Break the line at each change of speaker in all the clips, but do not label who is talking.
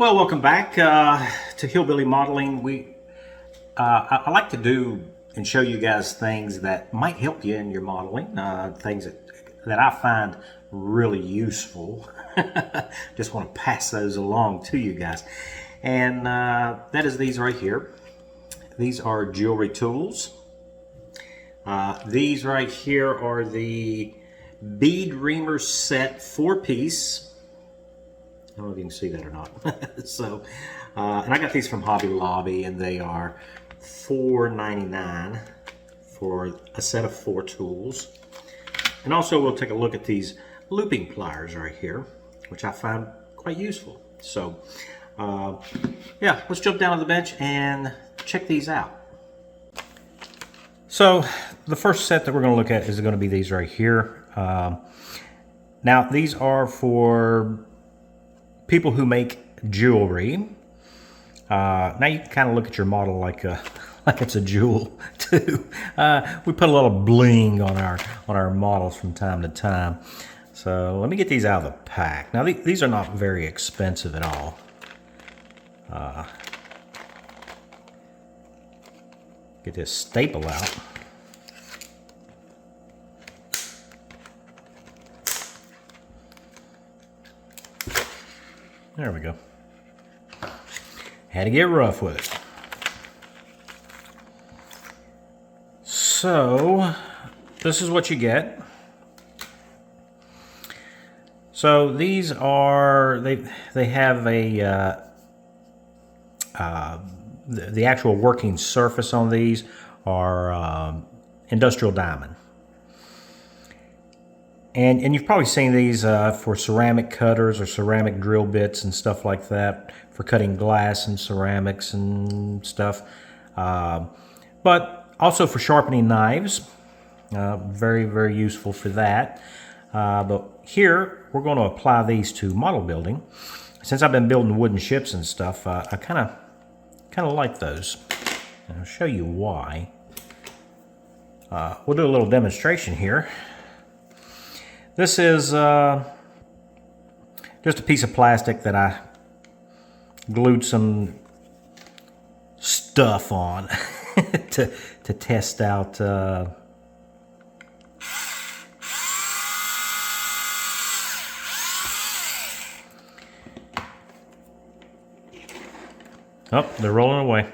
Well, welcome back to Hillbilly Modeling. I like to do and show you guys things that might help you in your modeling, things that I find really useful. Just want to pass those along to you guys. And that is these right here. These are jewelry tools. These right here are the Bead Reamer Set 4-piece. I don't know if you can see that or not. And I got these from Hobby Lobby, and they are $4.99 for a set of 4 tools. And also we'll take a look at these looping pliers right here, which I find quite useful. So yeah, let's jump down to the bench and check these out. So the first set that we're going to look at is going to be these right here. Now these are for people who make jewelry. Now you can kind of look at your model like it's a jewel too. We put a little bling on our models from time to time. So let me get these out of the pack. Now these are not very expensive at all. Get this staple out. There we go. Had to get rough with it. So this is what you get. So these are, they have a the actual working surface on these are industrial diamond. And you've probably seen these for ceramic cutters or ceramic drill bits and stuff like that, for cutting glass and ceramics and stuff. But also for sharpening knives. Very, very useful for that. But here, we're going to apply these to model building. Since I've been building wooden ships and stuff, I kind of like those. And I'll show you why. We'll do a little demonstration here. This is just a piece of plastic that I glued some stuff on to test out oh, they're rolling away.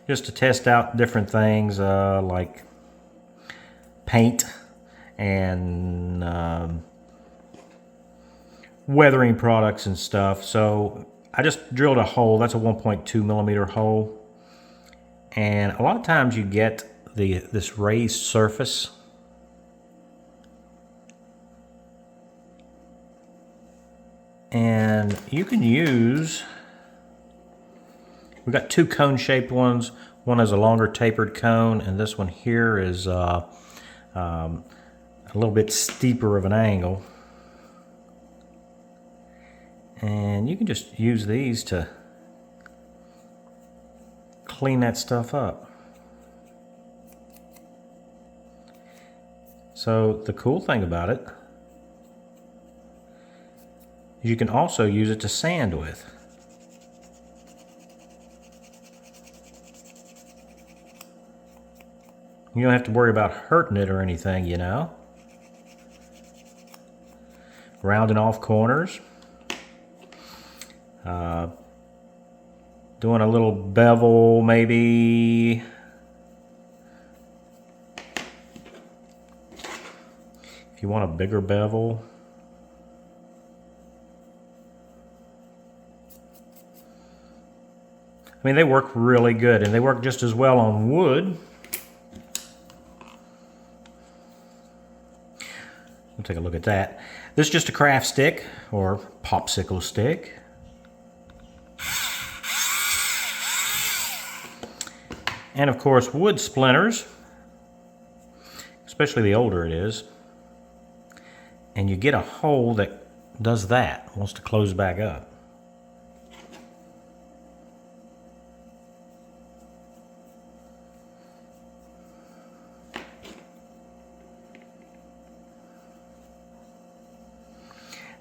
Just to test out different things like paint and weathering products and stuff. So I just drilled a hole. That's a 1.2 millimeter hole, and a lot of times you get this raised surface, and you can use, we've got 2 cone-shaped ones. One has a longer tapered cone, and this one here is a little bit steeper of an angle. And you can just use these to clean that stuff up. So the cool thing about it is you can also use it to sand with. You don't have to worry about hurting it or anything, you know. Rounding off corners. Doing a little bevel maybe. If you want a bigger bevel. I mean, they work really good, and they work just as well on wood. We'll take a look at that. This is just a craft stick or popsicle stick. And of course, wood splinters, especially the older it is. And you get a hole that does that, wants to close back up.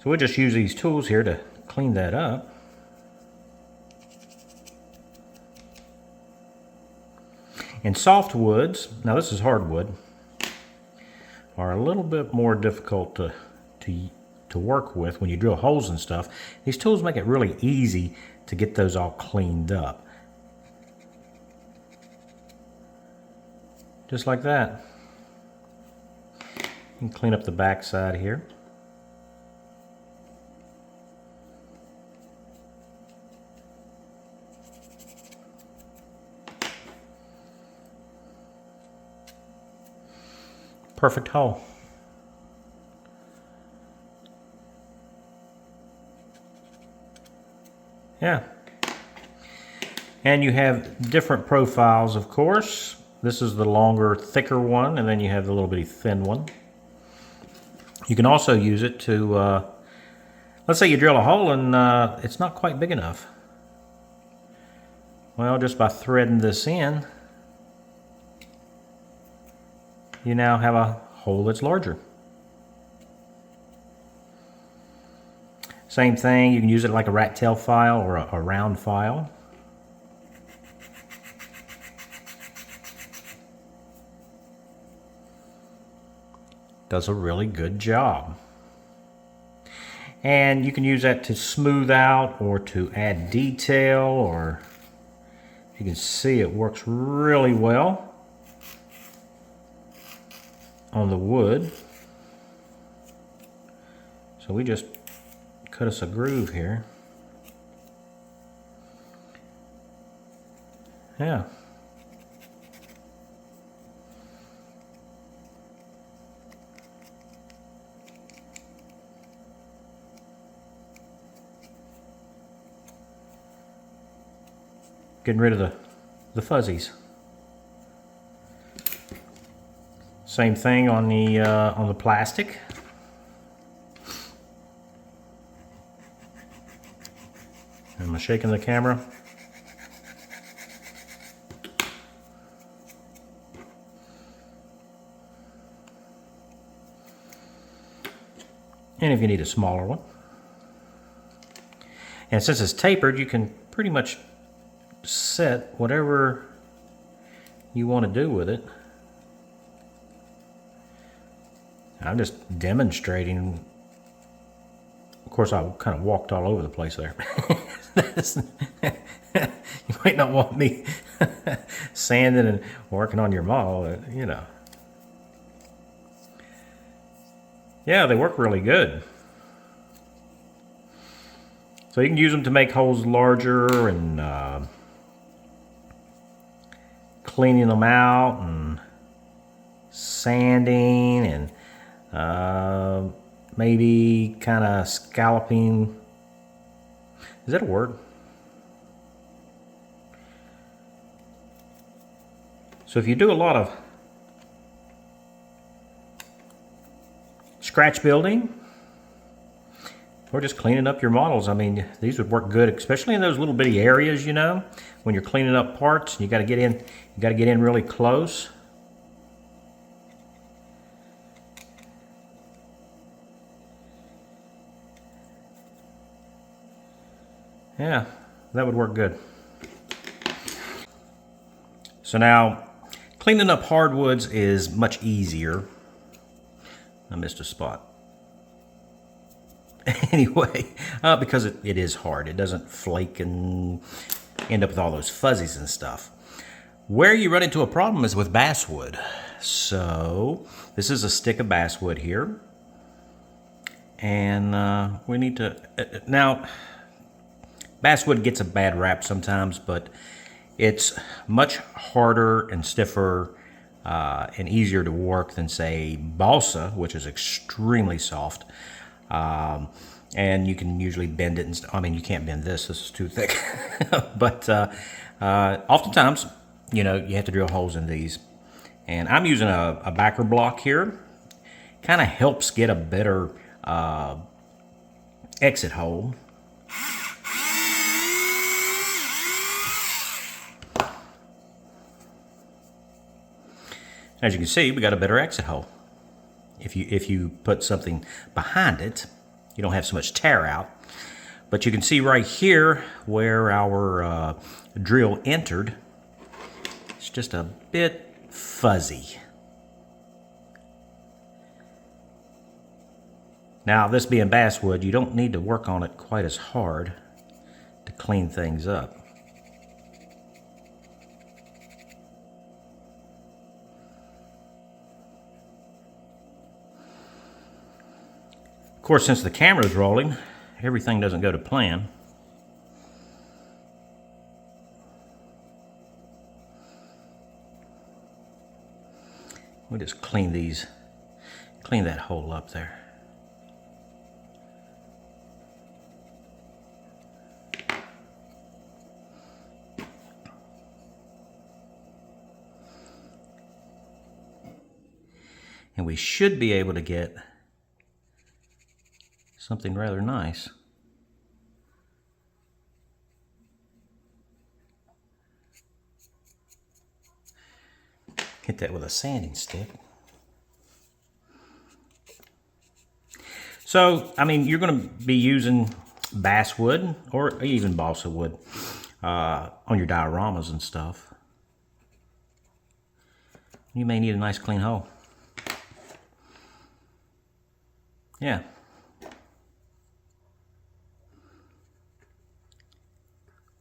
So we'll just use these tools here to clean that up. And soft woods, now this is hardwood, are a little bit more difficult to work with when you drill holes and stuff. These tools make it really easy to get those all cleaned up. Just like that. You can clean up the back side here. Perfect hole. Yeah. And you have different profiles, of course. This is the longer, thicker one, and then you have the little bitty thin one. You can also use it to, let's say you drill a hole and it's not quite big enough. Well, just by threading this in, you now have a hole that's larger. Same thing, you can use it like a rat tail file or a round file. Does a really good job. And you can use that to smooth out or to add detail, or you can see it works really well on the wood. So we just cut us a groove here. Yeah. Getting rid of the fuzzies. Same thing on the plastic. Am I shaking the camera? And if you need a smaller one. And since it's tapered, you can pretty much set whatever you want to do with it. I'm just demonstrating. Of course, I kind of walked all over the place there. You might not want me sanding and working on your model, you know. Yeah, they work really good. So you can use them to make holes larger and cleaning them out and sanding and maybe kind of scalloping. Is that a word? So if you do a lot of scratch building or just cleaning up your models, I mean, these would work good, especially in those little bitty areas, you know, when you're cleaning up parts. You got to get in really close. Yeah, that would work good. So now, cleaning up hardwoods is much easier. I missed a spot. Anyway, because it is hard. It doesn't flake and end up with all those fuzzies and stuff. Where you run into a problem is with basswood. So this is a stick of basswood here. And we need to... now, basswood gets a bad rap sometimes, but it's much harder and stiffer and easier to work than, say, balsa, which is extremely soft. And you can usually bend it. I mean, you can't bend this. This is too thick. But oftentimes, you know, you have to drill holes in these. And I'm using a backer block here. Kind of helps get a better exit hole. As you can see, we got a better exit hole. If you put something behind it, you don't have so much tear out. But you can see right here where our drill entered. It's just a bit fuzzy. Now, this being basswood, you don't need to work on it quite as hard to clean things up. Of course, since the camera's rolling, everything doesn't go to plan. We'll just clean that hole up there. And we should be able to get something rather nice. Hit that with a sanding stick. So, I mean, you're going to be using basswood or even balsa wood on your dioramas and stuff. You may need a nice clean hole. Yeah.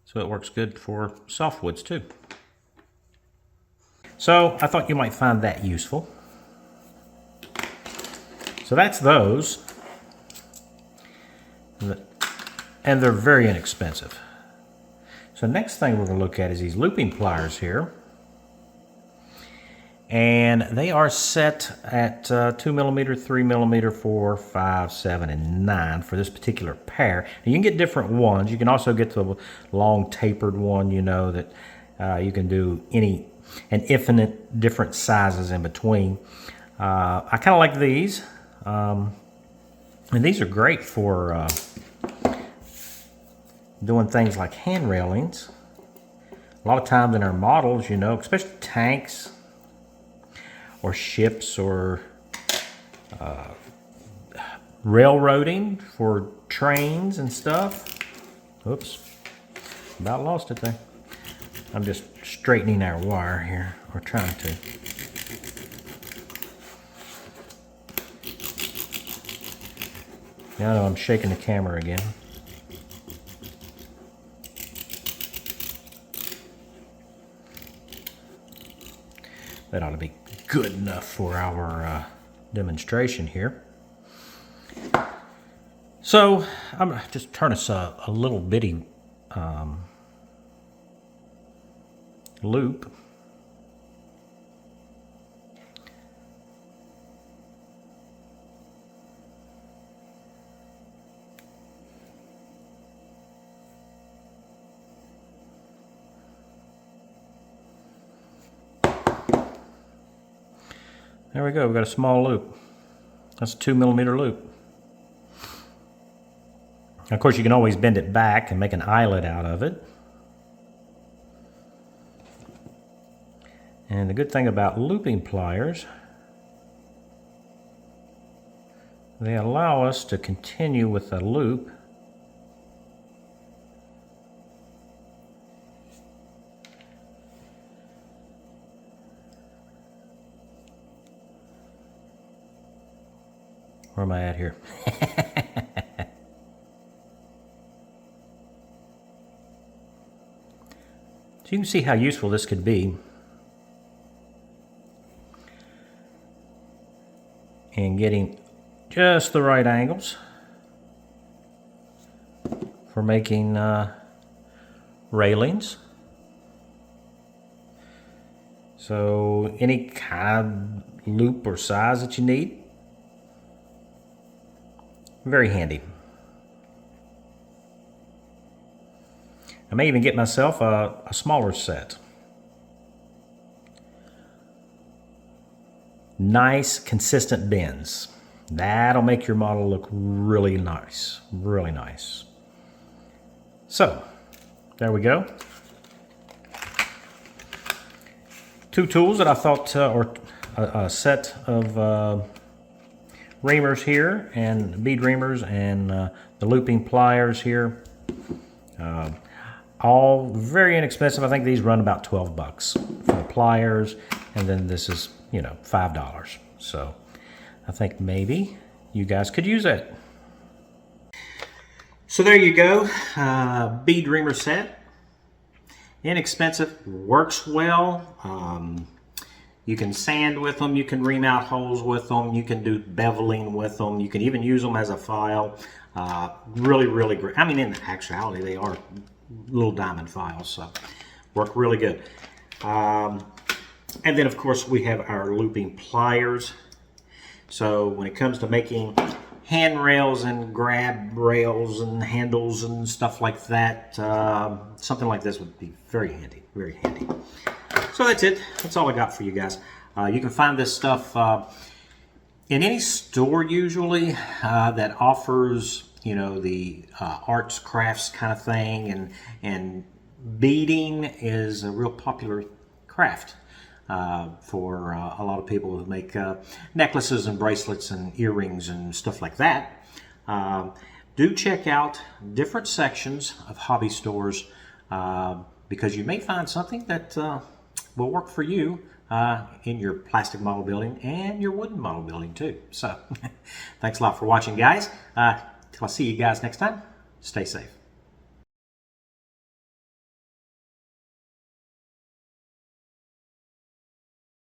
So it works good for softwoods too. So I thought you might find that useful. So that's those. And they're very inexpensive. So next thing we're going to look at is these looping pliers here. And they are set at 2mm, 3mm, 4, 5, 7, and 9 for this particular pair. And you can get different ones. You can also get the long tapered one, you know, that you can do infinite different sizes in between. I kind of like these. And these are great for doing things like hand railings. A lot of times in our models, you know, especially tanks, or ships, or railroading for trains and stuff. Oops, about lost it there. I'm just straightening our wire here, or trying to. Now I know I'm shaking the camera again. That ought to be good enough for our demonstration here. So I'm going to just turn us a little bitty loop. There we go, we've got a small loop. That's a 2mm loop. Of course, you can always bend it back and make an eyelet out of it. And the good thing about looping pliers, they allow us to continue with a loop Where am I at here? So you can see how useful this could be in getting just the right angles for making railings. So any kind of loop or size that you need. Very handy. I may even get myself a smaller set. Nice, consistent bends. That'll make your model look really nice. Really nice. So, there we go. Two tools that I thought, or a set of reamers here, and bead reamers, and the looping pliers here. All very inexpensive. I think these run about $12 for the pliers, and then this is, you know, $5. So I think maybe you guys could use it. So there you go, bead reamer set. Inexpensive, works well. You can sand with them, you can ream out holes with them, you can do beveling with them, you can even use them as a file. Really, really great. I mean, in actuality, they are little diamond files, so work really good. And then, of course, we have our looping pliers. So when it comes to making handrails and grab rails and handles and stuff like that, something like this would be very handy, very handy. So that's it. That's all I got for you guys. You can find this stuff in any store usually that offers, you know, the arts, crafts kind of thing, and beading is a real popular craft for a lot of people who make necklaces and bracelets and earrings and stuff like that. Do check out different sections of hobby stores because you may find something that will work for you in your plastic model building and your wooden model building too. So thanks a lot for watching, guys. Till I see you guys next time, stay safe.